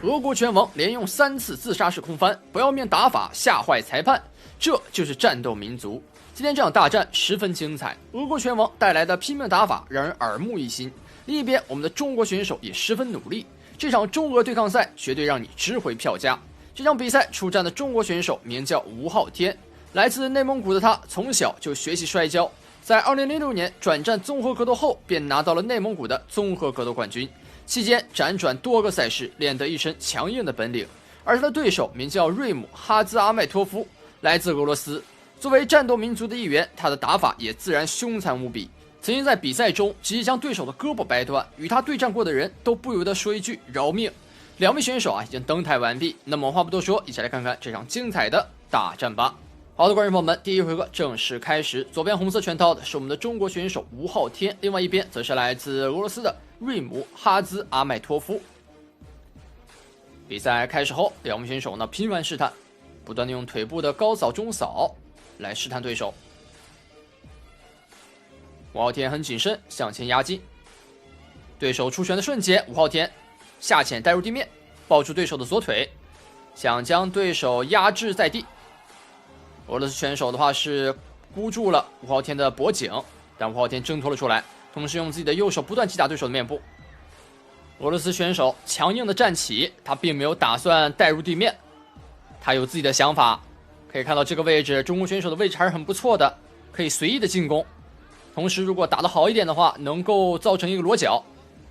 俄国拳王连用3次自杀式空翻，不要命打法吓坏裁判，这就是战斗民族。今天这场大战十分精彩，俄国拳王带来的拼命打法让人耳目一新。另一边，我们的中国选手也十分努力，这场中俄对抗赛绝对让你值回票价。这场比赛出战的中国选手名叫吴昊天，来自内蒙古的他从小就学习摔跤，在2006年转战综合格斗后，便拿到了内蒙古的综合格斗冠军。期间辗转多个赛事，练得一身强硬的本领。而他的对手名叫瑞姆·哈兹阿麦托夫，来自俄罗斯。作为战斗民族的一员，他的打法也自然凶残无比。曾经在比赛中直接将对手的胳膊掰断，与他对战过的人都不由得说一句饶命。两位选手已经登台完毕，那么话不多说，一起来看看这场精彩的大战吧。好的，观众朋友们，第一回合正式开始。左边红色拳套的是我们的中国选手吴昊天，另外一边则是来自俄罗斯的瑞姆·哈兹阿麦托夫。比赛开始后，两位选手频繁试探，不断的用腿部的高扫中扫来试探对手。吴昊天很谨慎，向前压进。对手出拳的瞬间，吴昊天下潜带入地面，抱住对手的左腿，想将对手压制在地。俄罗斯选手的话是箍住了吴昊天的脖颈，但吴昊天挣脱了出来，同时用自己的右手不断击打对手的面部。俄罗斯选手强硬的站起，他并没有打算带入地面，他有自己的想法。可以看到这个位置，中国选手的位置还是很不错的，可以随意的进攻。同时如果打得好一点的话，能够造成一个裸脚。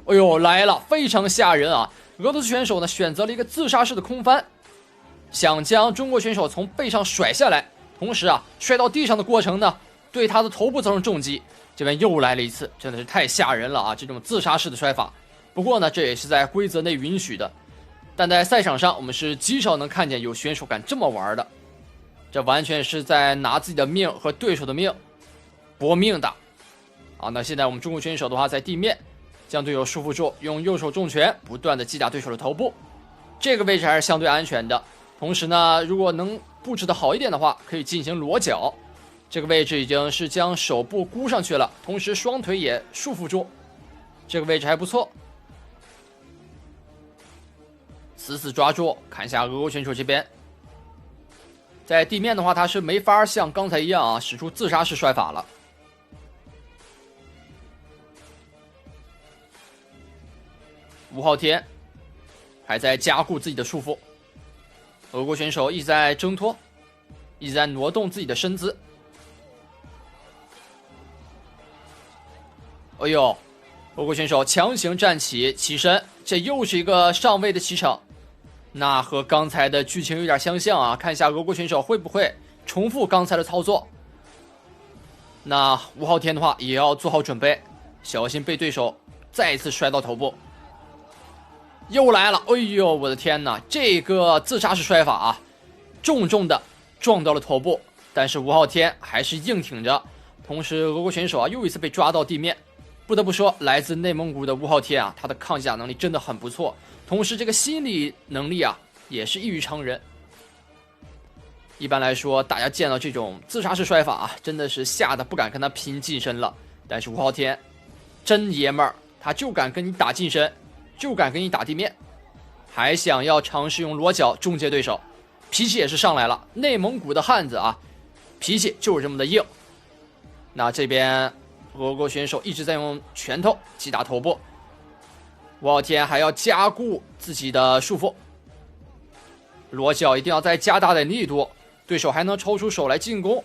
哎呦，来了，非常吓人啊！俄罗斯选手选择了一个自杀式的空翻，想将中国选手从背上甩下来，同时摔到地上的过程对他的头部造成重击。这边又来了一次，真的是太吓人了啊！这种自杀式的摔法，不过这也是在规则内允许的，但在赛场上我们是极少能看见有选手敢这么玩的，这完全是在拿自己的命和对手的命搏命的啊！那现在我们中国选手的话，在地面将队友束缚住，用右手重拳不断的击打对手的头部，这个位置还是相对安全的。同时如果能布置的好一点的话，可以进行裸脚。这个位置已经是将手部箍上去了，同时双腿也束缚住，这个位置还不错。死死抓住，看一下俄国选手这边，在地面的话，他是没法像刚才一样使出自杀式摔法了。吴昊天还在加固自己的束缚，俄国选手一直在挣脱，一直在挪动自己的身姿。哎呦，俄国选手强行站起起身，这又是一个上位的起场，那和刚才的剧情有点相像啊！看一下俄国选手会不会重复刚才的操作。那吴昊天的话也要做好准备，小心被对手再一次摔到头部。又来了，哎呦，我的天哪！这个自杀式摔法重重的撞到了头部，但是吴昊天还是硬挺着。同时，俄国选手又一次被抓到地面。不得不说，来自内蒙古的吴昊天他的抗击打能力真的很不错，同时这个心理能力也是异于常人。一般来说，大家见到这种自杀式摔法真的是吓得不敢跟他拼近身了。但是吴昊天真爷们儿，他就敢跟你打近身，就敢跟你打地面，还想要尝试用裸脚终结对手，脾气也是上来了。内蒙古的汉子脾气就是这么的硬。那这边俄国选手一直在用拳头击打头部，吴昊天还要加固自己的束缚，裸脚一定要再加大点力度，对手还能抽出手来进攻。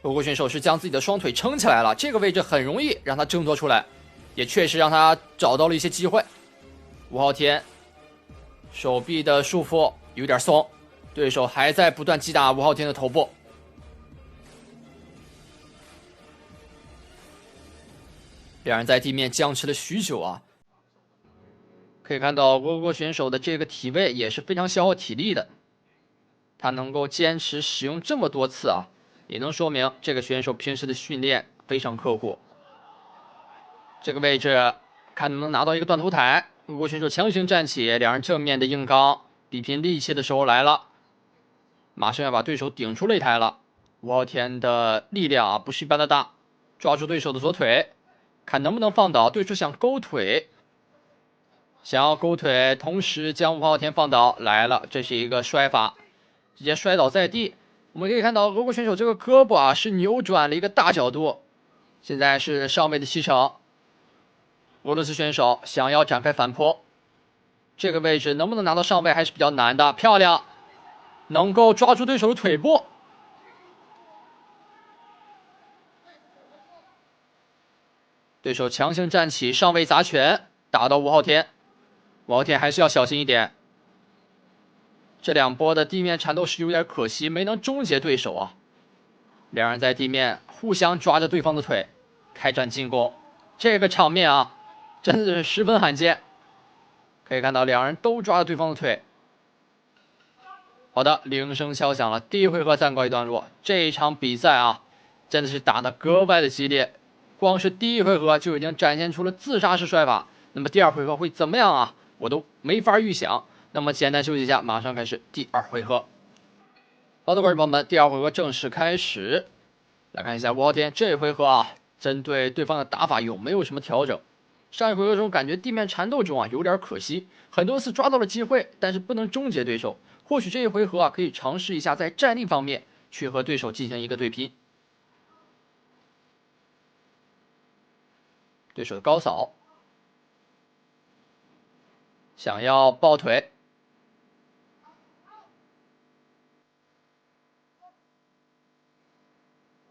俄国选手是将自己的双腿撑起来了，这个位置很容易让他挣脱出来，也确实让他找到了一些机会。吴昊天手臂的束缚有点松，对手还在不断击打吴昊天的头部。两人在地面僵持了许久可以看到俄国选手的这个体位也是非常消耗体力的，他能够坚持使用这么多次也能说明这个选手平时的训练非常刻苦。这个位置看能不能拿到一个断头台，俄国选手强行站起，两人正面的硬刚，比拼力气的时候来了，马上要把对手顶出擂台了。吴昊天的力量不是一般的大，抓住对手的左腿，看能不能放倒对手，想勾腿。想要勾腿，同时将吴昊天放倒，来了，这是一个摔法，直接摔倒在地。我们可以看到俄国选手这个胳膊啊是扭转了一个大角度，现在是上位的西城。俄罗斯选手想要展开反扑，这个位置能不能拿到上位还是比较难的。漂亮，能够抓住对手的腿部。对手强行站起，上位砸拳，打到吴昊天。吴昊天还是要小心一点。这两波的地面缠斗是有点可惜，没能终结对手啊。两人在地面互相抓着对方的腿，开展进攻。这个场面啊，真的是十分罕见。可以看到两人都抓着对方的腿。好的，铃声敲响了，第一回合暂告一段落。这一场比赛啊，真的是打得格外的激烈。光是第一回合就已经展现出了自杀式摔法，那么第二回合会怎么样啊？我都没法预想。那么简单休息一下，马上开始第二回合。好的，观众朋友们，第二回合正式开始。来看一下吴昊天这一回合啊，针对对方的打法有没有什么调整？上一回合中感觉地面缠斗中啊有点可惜，很多次抓到了机会，但是不能终结对手。或许这一回合啊可以尝试一下在战力方面去和对手进行一个对拼。对手的高扫，想要抱腿，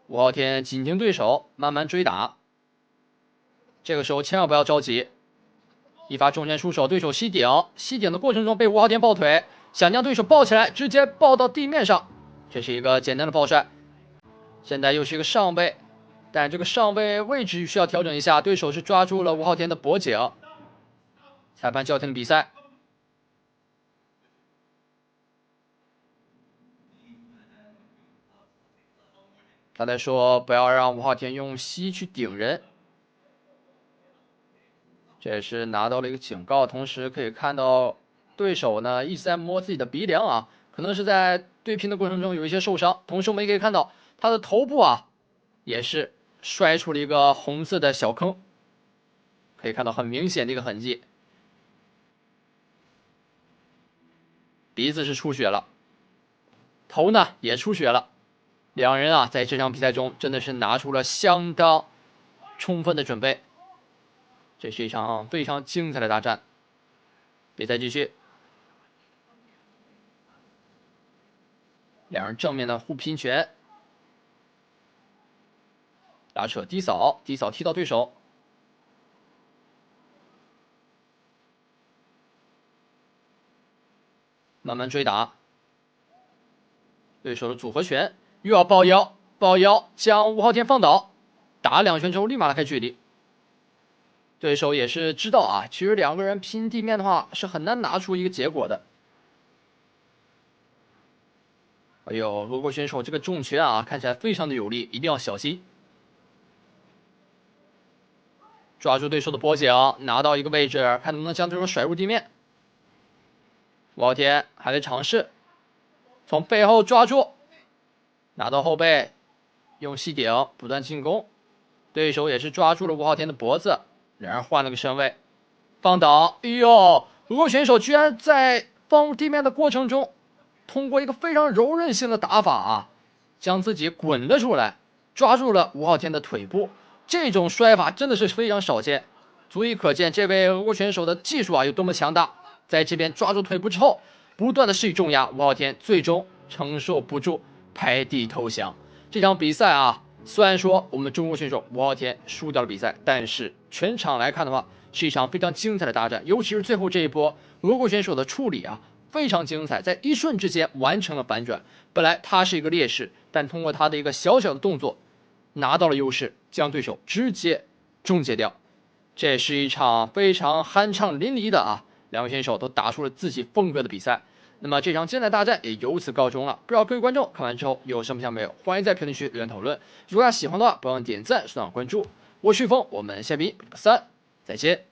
吴昊天紧盯对手，慢慢追打。这个时候千万不要着急，一发重拳出手，对手吸顶，吸顶的过程中被吴昊天抱腿，想将对手抱起来，直接抱到地面上，这是一个简单的抱摔。现在又是一个上背，但这个上背位置需要调整一下，对手是抓住了吴昊天的脖颈。裁判叫停比赛。他在说不要让吴昊天用膝去顶人，这也是拿到了一个警告。同时可以看到对手呢一直在摸自己的鼻梁啊，可能是在对拼的过程中有一些受伤。同时我们也可以看到他的头部啊也是摔出了一个红色的小坑，可以看到很明显的一个痕迹。鼻子是出血了，头呢也出血了。两人啊在这场比赛中真的是拿出了相当充分的准备，这是一场非常精彩的大战。比赛继续，两人正面的互拼拳，拉扯低扫，低扫踢到对手，慢慢追打，对手的组合拳又要抱腰，抱腰将吴昊天放倒，打两拳之后立马拉开距离。对手也是知道啊，其实两个人拼地面的话是很难拿出一个结果的。哎呦，俄国选手这个重拳啊，看起来非常的有力，一定要小心。抓住对手的脖颈，拿到一个位置，看能不能将对手甩入地面。吴昊天还在尝试，从背后抓住，拿到后背，用膝顶不断进攻。对手也是抓住了吴昊天的脖子，两人换了个身位，放倒。哎呦，俄国选手居然在放入地面的过程中，通过一个非常柔韧性的打法啊，将自己滚了出来，抓住了吴昊天的腿部。这种摔法真的是非常少见，足以可见这位俄国选手的技术啊有多么强大。在这边抓住腿部之后，不断的施以重压，吴昊天最终承受不住，拍地投降。这场比赛啊，虽然说我们中国选手吴昊天输掉了比赛，但是全场来看的话，是一场非常精彩的大战。尤其是最后这一波，俄国选手的处理啊非常精彩，在一瞬之间完成了反转。本来他是一个劣势，但通过他的一个小小的动作，拿到了优势，将对手直接终结掉。这是一场非常酣畅淋漓的啊，两位选手都打出了自己风格的比赛。那么这场精彩大战也由此告终了。不知道各位观众看完之后有什么想法没有？欢迎在评论区留言讨论。如果大家喜欢的话，不忘点赞、收藏、关注。我是玉峰，我们下比3再见。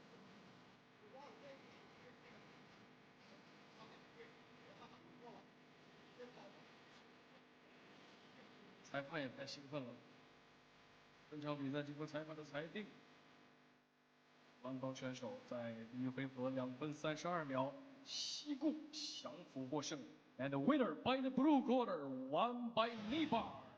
裁判也太兴奋了，本场比赛经过裁判的裁定。安高选手在第一回合2分32秒西固降服获胜 ，and the winner by the blue corner, won by Nibar。